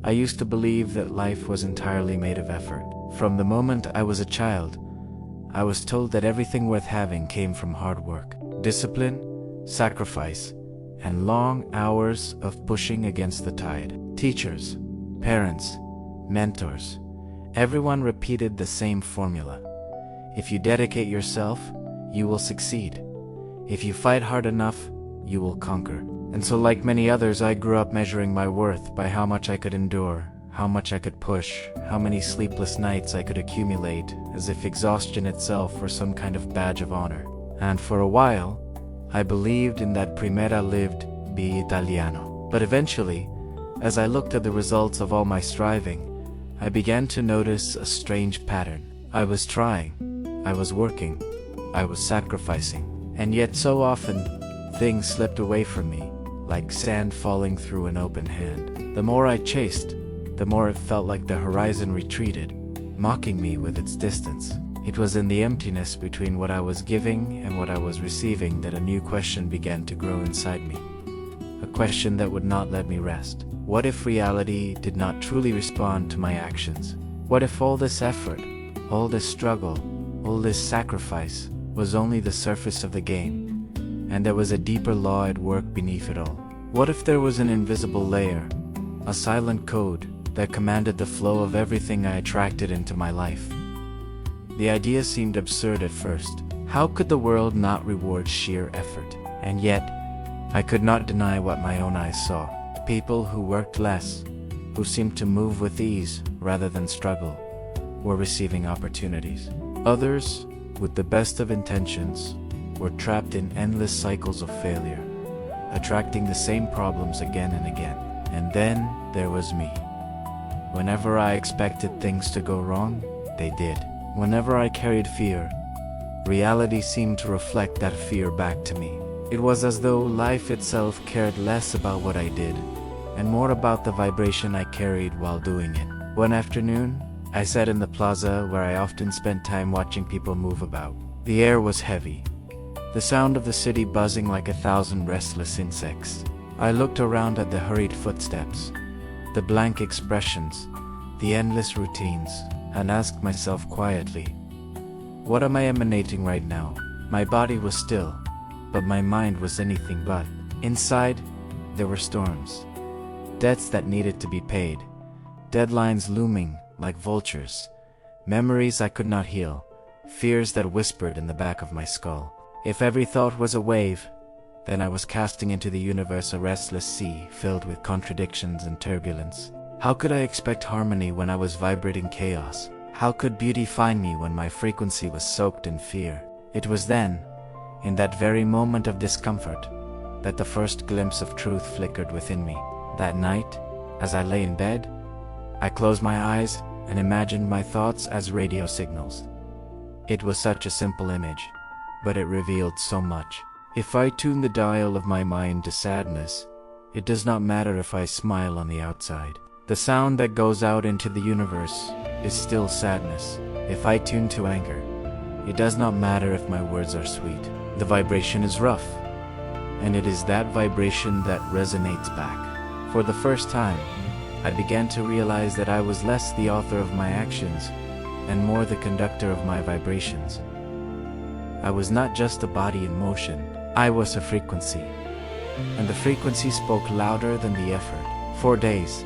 I used to believe that life was entirely made of effort. From the moment I was a child, I was told that everything worth having came from hard work, discipline, sacrifice, and long hours of pushing against the tide. Teachers, parents, mentors, everyone repeated the same formula. If you dedicate yourself, you will succeed. If you fight hard enough, you will conquer. And so, like many others, I grew up measuring my worth by how much I could endure, how much I could push, how many sleepless nights I could accumulate, as if exhaustion itself were some kind of badge of honor. And for a while, I believed in that primera lived be Italiano. But eventually, as I looked at the results of all my striving, I began to notice a strange pattern. I was trying, I was working, I was sacrificing, and yet so often, things slipped away from me, like sand falling through an open hand. The more I chased, the more it felt like the horizon retreated, mocking me with its distance. It was in the emptiness between what I was giving and what I was receiving that a new question began to grow inside me. A question that would not let me rest. What if reality did not truly respond to my actions? What if all this effort, all this struggle, all this sacrifice was only the surface of the game, and there was a deeper law at work beneath it all? What if there was an invisible layer, a silent code that commanded the flow of everything I attracted into my life? The idea seemed absurd at first. How could the world not reward sheer effort? And yet, I could not deny what my own eyes saw. People who worked less, who seemed to move with ease rather than struggle, were receiving opportunities. Others, with the best of intentions, were trapped in endless cycles of failure, attracting the same problems again and again. And then there was me. Whenever I expected things to go wrong, they did. Whenever I carried fear, reality seemed to reflect that fear back to me. It was as though life itself cared less about what I did, and more about the vibration I carried while doing it. One afternoon, I sat in the plaza where I often spent time watching people move about. The air was heavy, the sound of the city buzzing like 1,000 restless insects. I looked around at the hurried footsteps, the blank expressions, the endless routines, and asked myself quietly, what am I emanating right now? My body was still, but my mind was anything but. Inside, there were storms, debts that needed to be paid, deadlines looming like vultures, memories I could not heal, fears that whispered in the back of my skull. If every thought was a wave, then I was casting into the universe a restless sea filled with contradictions and turbulence. How could I expect harmony when I was vibrating chaos? How could beauty find me when my frequency was soaked in fear? It was then, in that very moment of discomfort, that the first glimpse of truth flickered within me. That night, as I lay in bed, I closed my eyes and imagined my thoughts as radio signals. It was such a simple image, but it revealed so much. If I tune the dial of my mind to sadness, it does not matter if I smile on the outside. The sound that goes out into the universe is still sadness. If I tune to anger, it does not matter if my words are sweet. The vibration is rough, and it is that vibration that resonates back. For the first time, I began to realize that I was less the author of my actions and more the conductor of my vibrations. I was not just a body in motion, I was a frequency, and the frequency spoke louder than the effort. For days,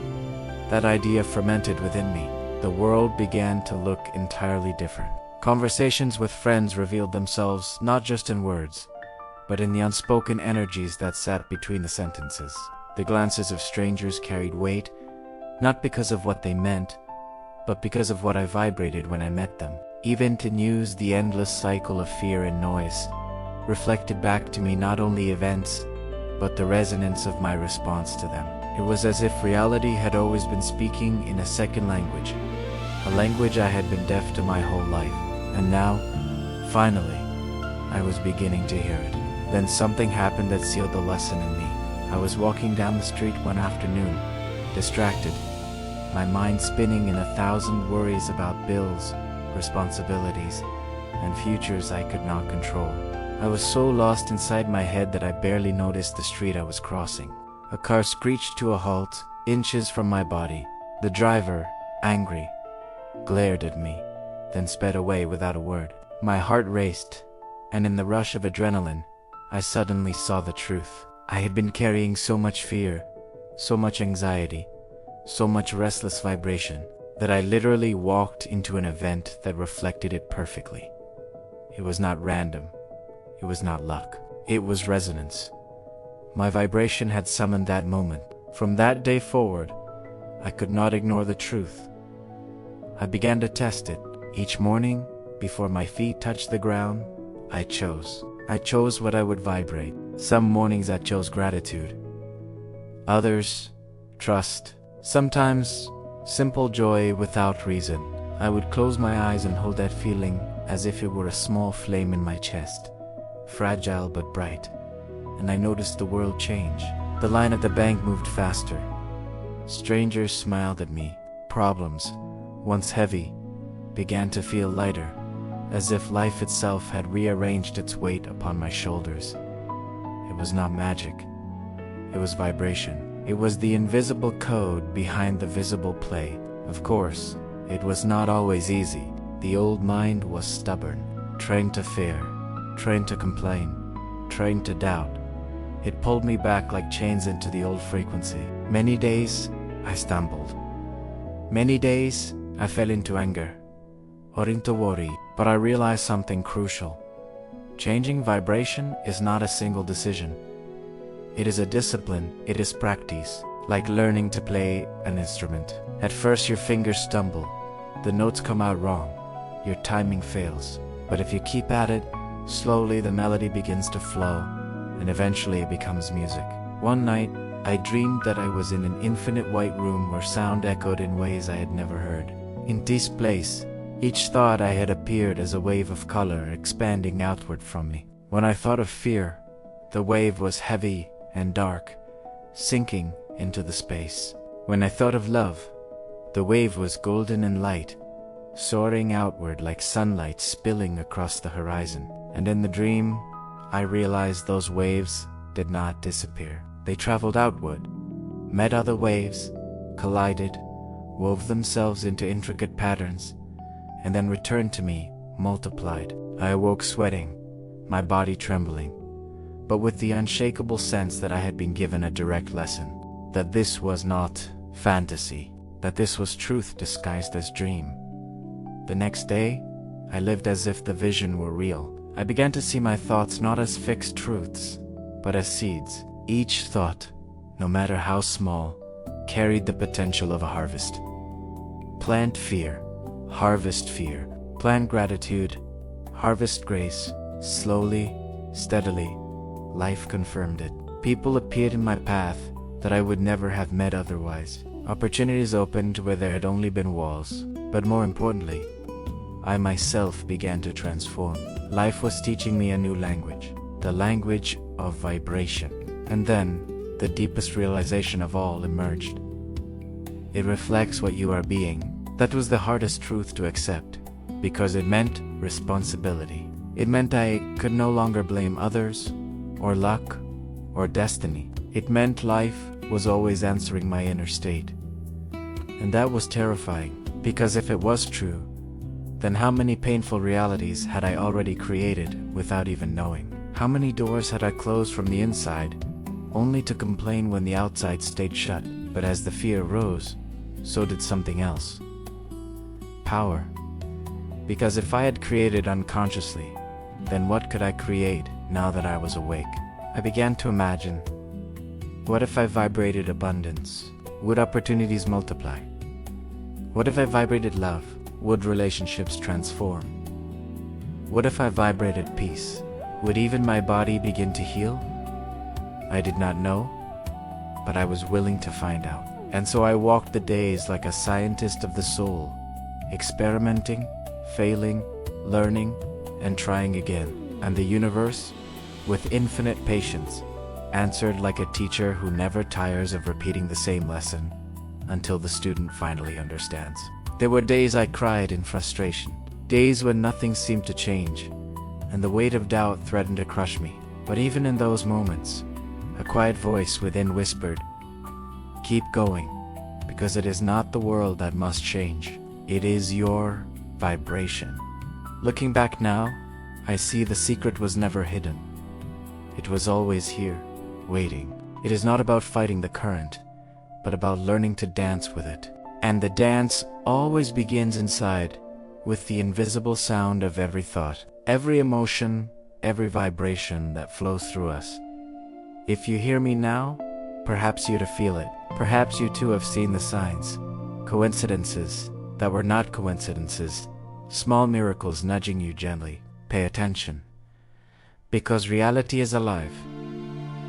that idea fermented within me. The world began to look entirely different. Conversations with friends revealed themselves not just in words, but in the unspoken energies that sat between the sentences. The glances of strangers carried weight, not because of what they meant, but because of what I vibrated when I met them. Even to news, the endless cycle of fear and noise reflected back to me not only events, but the resonance of my response to them. It was as if reality had always been speaking in a second language, a language I had been deaf to my whole life. And now, finally, I was beginning to hear it. Then something happened that sealed the lesson in me. I was walking down the street one afternoon, distracted, my mind spinning in 1,000 worries about bills, responsibilities, and futures I could not control. I was so lost inside my head that I barely noticed the street I was crossing. A car screeched to a halt, inches from my body, The driver, angry, glared at me, then sped away without a word. My heart raced, and in the rush of adrenaline, I suddenly saw the truth. I had been carrying so much fear, so much anxiety, so much restless vibration, that I literally walked into an event that reflected it perfectly. It was not random. It was not luck. It was resonance. My vibration had summoned that moment. From that day forward, I could not ignore the truth. I began to test it. Each morning, before my feet touched the ground, I chose. I chose what I would vibrate. Some mornings I chose gratitude. Others, trust. Sometimes, simple joy without reason. I would close my eyes and hold that feeling as if it were a small flame in my chest, fragile but bright. And I noticed the world change. The line at the bank moved faster. Strangers smiled at me. Problems, once heavy, began to feel lighter, as if life itself had rearranged its weight upon my shoulders. It was not magic. It was vibration. It was the invisible code behind the visible play. Of course, it was not always easy. The old mind was stubborn, trained to fear, trained to complain, trained to doubt. It pulled me back like chains into the old frequency. Many days, I stumbled. Many days, I fell into anger, or into worry, but I realized something crucial. Changing vibration is not a single decision. It is a discipline, it is practice, like learning to play an instrument. At first your fingers stumble, the notes come out wrong, your timing fails. But if you keep at it, slowly the melody begins to flow, and eventually it becomes music. One night, I dreamed that I was in an infinite white room where sound echoed in ways I had never heard. In this place, each thought I had appeared as a wave of color expanding outward from me. When I thought of fear, the wave was heavy and dark, sinking into the space. When I thought of love, the wave was golden and light, soaring outward like sunlight spilling across the horizon. And in the dream, I realized those waves did not disappear. They traveled outward, met other waves, collided, wove themselves into intricate patterns, and then returned to me, multiplied. I awoke sweating, my body trembling, but with the unshakable sense that I had been given a direct lesson, that this was not fantasy, that this was truth disguised as dream. The next day, I lived as if the vision were real. I began to see my thoughts not as fixed truths, but as seeds. Each thought, no matter how small, carried the potential of a harvest. Plant fear, harvest fear. Plant gratitude, harvest grace. Slowly, steadily, life confirmed it. People appeared in my path that I would never have met otherwise. Opportunities opened where there had only been walls. But more importantly, I myself began to transform. Life was teaching me a new language, the language of vibration. And then, the deepest realization of all emerged. It reflects what you are being. That was the hardest truth to accept, because it meant responsibility. It meant I could no longer blame others, or luck, or destiny. It meant life was always answering my inner state. And that was terrifying, because if it was true, then how many painful realities had I already created without even knowing? How many doors had I closed from the inside, only to complain when the outside stayed shut? But as the fear rose, so did something else. Power. Because if I had created unconsciously, then what could I create now that I was awake? I began to imagine, what if I vibrated abundance? Would opportunities multiply? What if I vibrated love? Would relationships transform? What if I vibrated peace? Would even my body begin to heal? I did not know, but I was willing to find out. And so I walked the days like a scientist of the soul, experimenting, failing, learning, and trying again. And the universe, with infinite patience, answered like a teacher who never tires of repeating the same lesson until the student finally understands. There were days I cried in frustration, days when nothing seemed to change, and the weight of doubt threatened to crush me. But even in those moments, a quiet voice within whispered, "Keep going. because it is not the world that must change. It is your vibration. Looking back now, I see the secret was never hidden. It was always here, waiting. It is not about fighting the current, but about learning to dance with it. And the dance always begins inside, with the invisible sound of every thought, every emotion, every vibration that flows through us. If you hear me now, perhaps you to feel it. Perhaps you too have seen the signs, coincidences that were not coincidences, small miracles nudging you gently. Pay attention, because reality is alive.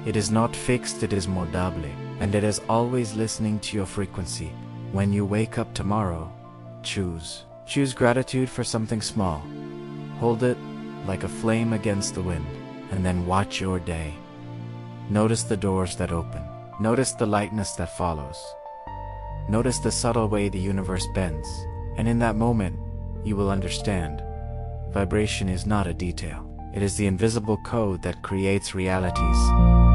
It is not fixed, it is modable, and it is always listening to your frequency. When you wake up tomorrow, choose gratitude for something small. Hold it like a flame against the wind, and then watch your day. Notice the doors that open. Notice the lightness that follows. Notice the subtle way the universe bends, and in that moment, you will understand. Vibration is not a detail. It is the invisible code that creates realities.